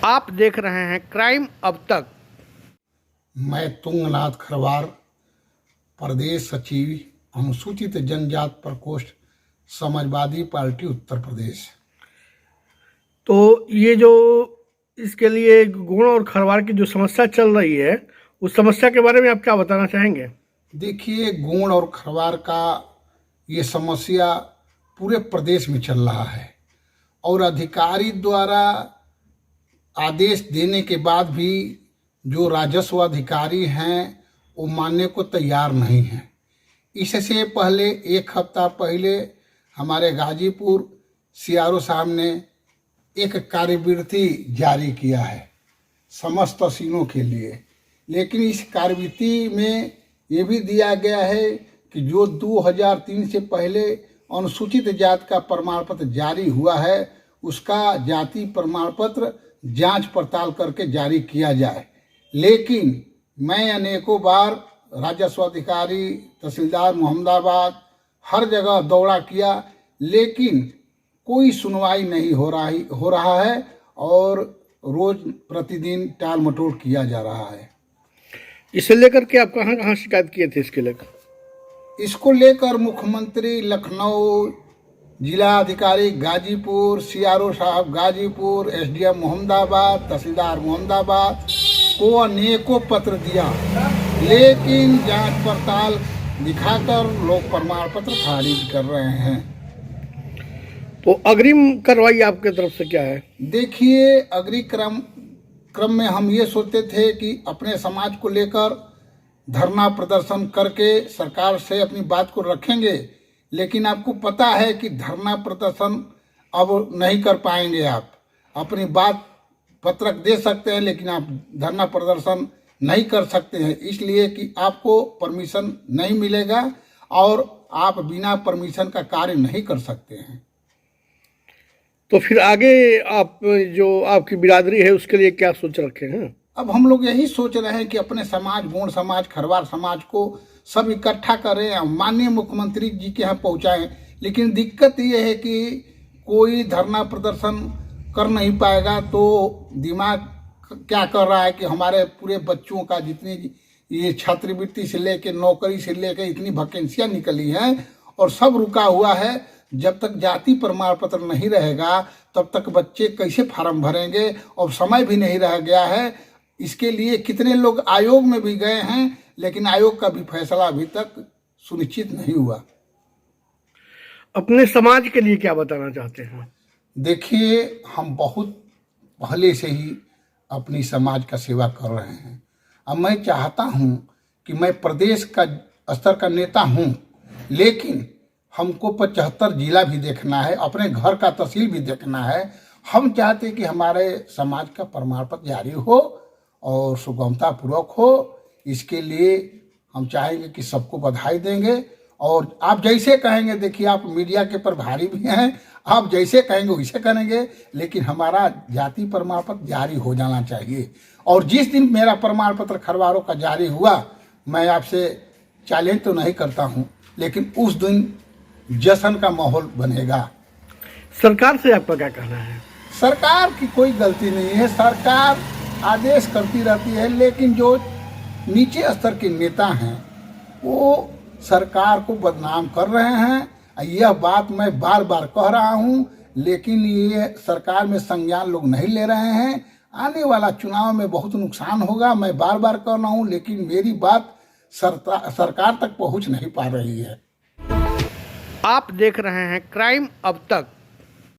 आप देख रहे हैं क्राइम अब तक। मैं तुंगनाथ खरवार, प्रदेश सचिव, अनुसूचित जनजाति प्रकोष्ठ, समाजवादी पार्टी उत्तर प्रदेश। तो ये जो इसके लिए गुण और खरवार की जो समस्या चल रही है, उस समस्या के बारे में आप क्या बताना चाहेंगे? देखिए, गुण और खरवार का ये समस्या पूरे प्रदेश में चल रहा है और अधिकारी द्वारा आदेश देने के बाद भी जो राजस्व अधिकारी हैं वो मानने को तैयार नहीं हैं। इससे पहले एक हफ्ता पहले हमारे गाजीपुर सीआरओ साहब ने एक कार्यवृत्ति जारी किया है समस्त तहसीलों के लिए, लेकिन इस कार्यवृत्ति में ये भी दिया गया है कि जो 2003 से पहले अनुसूचित जाति का प्रमाण पत्र जारी हुआ है उसका जाति प्रमाण पत्र जांच पड़ताल करके जारी किया जाए। लेकिन मैं अनेकों बार राजस्व अधिकारी, तहसीलदार मोहम्मदाबाद हर जगह दौड़ा किया, लेकिन कोई सुनवाई नहीं हो रहा है और रोज प्रतिदिन टाल मटोल किया जा रहा है। इसे लेकर के आप कहाँ कहाँ शिकायत किए थे? इसको लेकर मुख्यमंत्री लखनऊ, जिला अधिकारी गाजीपुर, सीआरओ साहब गाजीपुर, एसडीएम मोहम्मदाबाद, तहसीलदार मोहम्मदाबाद को अनेकों पत्र दिया, लेकिन जांच पड़ताल दिखाकर लोग प्रमाण पत्र खारिज कर रहे हैं। तो अग्रिम कार्रवाई आपके तरफ से क्या है? देखिए, अग्रिम क्रम में हम ये सोचते थे कि अपने समाज को लेकर धरना प्रदर्शन करके सरकार से अपनी बात को रखेंगे, लेकिन आपको पता है कि धरना प्रदर्शन अब नहीं कर पाएंगे। आप अपनी बात पत्रक दे सकते हैं लेकिन आप धरना प्रदर्शन नहीं कर सकते हैं, इसलिए कि आपको परमिशन नहीं मिलेगा और आप बिना परमिशन का कार्य नहीं कर सकते हैं। तो फिर आगे आप जो आपकी बिरादरी है उसके लिए क्या सोच रखे हैं? अब हम लोग यही सोच रहे हैं कि अपने समाज, गोंड समाज, खरवार समाज को सब इकट्ठा करें, माननीय मुख्यमंत्री जी के यहाँ पहुँचाएं। लेकिन दिक्कत ये है कि कोई धरना प्रदर्शन कर नहीं पाएगा, तो दिमाग क्या कर रहा है कि हमारे पूरे बच्चों का जितनी ये छात्रवृत्ति से लेके नौकरी से लेके इतनी वैकेंसियाँ निकली हैं और सब रुका हुआ है। जब तक जाति प्रमाण पत्र नहीं रहेगा तब तक बच्चे कैसे फार्म भरेंगे, और समय भी नहीं रह गया है। इसके लिए कितने लोग आयोग में भी गए हैं, लेकिन आयोग का भी फैसला अभी तक सुनिश्चित नहीं हुआ। अपने समाज के लिए क्या बताना चाहते हैं? देखिए, हम बहुत पहले से ही अपनी समाज का सेवा कर रहे हैं। अब मैं चाहता हूं कि मैं प्रदेश का स्तर का नेता हूं, लेकिन हमको 75 जिला भी देखना है, अपने घर का तहसील भी देखना है। हम चाहते कि हमारे समाज का प्रमाण पत्र जारी हो और सुगमता पूर्वक हो। इसके लिए हम चाहेंगे कि सबको बधाई देंगे और आप जैसे कहेंगे, देखिए आप मीडिया के प्रभारी भी हैं, आप जैसे कहेंगे वैसे करेंगे, लेकिन हमारा जाति प्रमाण पत्र जारी हो जाना चाहिए। और जिस दिन मेरा प्रमाण पत्र खरवारों का जारी हुआ, मैं आपसे चैलेंज तो नहीं करता हूँ, लेकिन उस दिन जश्न का माहौल बनेगा। सरकार से आपका क्या कहना है? सरकार की कोई गलती नहीं है, सरकार आदेश करती रहती है, लेकिन जो नीचे स्तर के नेता हैं वो सरकार को बदनाम कर रहे हैं। यह बात मैं बार बार कह रहा हूं, लेकिन ये सरकार में संज्ञान लोग नहीं ले रहे हैं। आने वाला चुनाव में बहुत नुकसान होगा, मैं बार बार कह रहा हूं, लेकिन मेरी बात सरकार तक पहुंच नहीं पा रही है। आप देख रहे हैं क्राइम अब तक।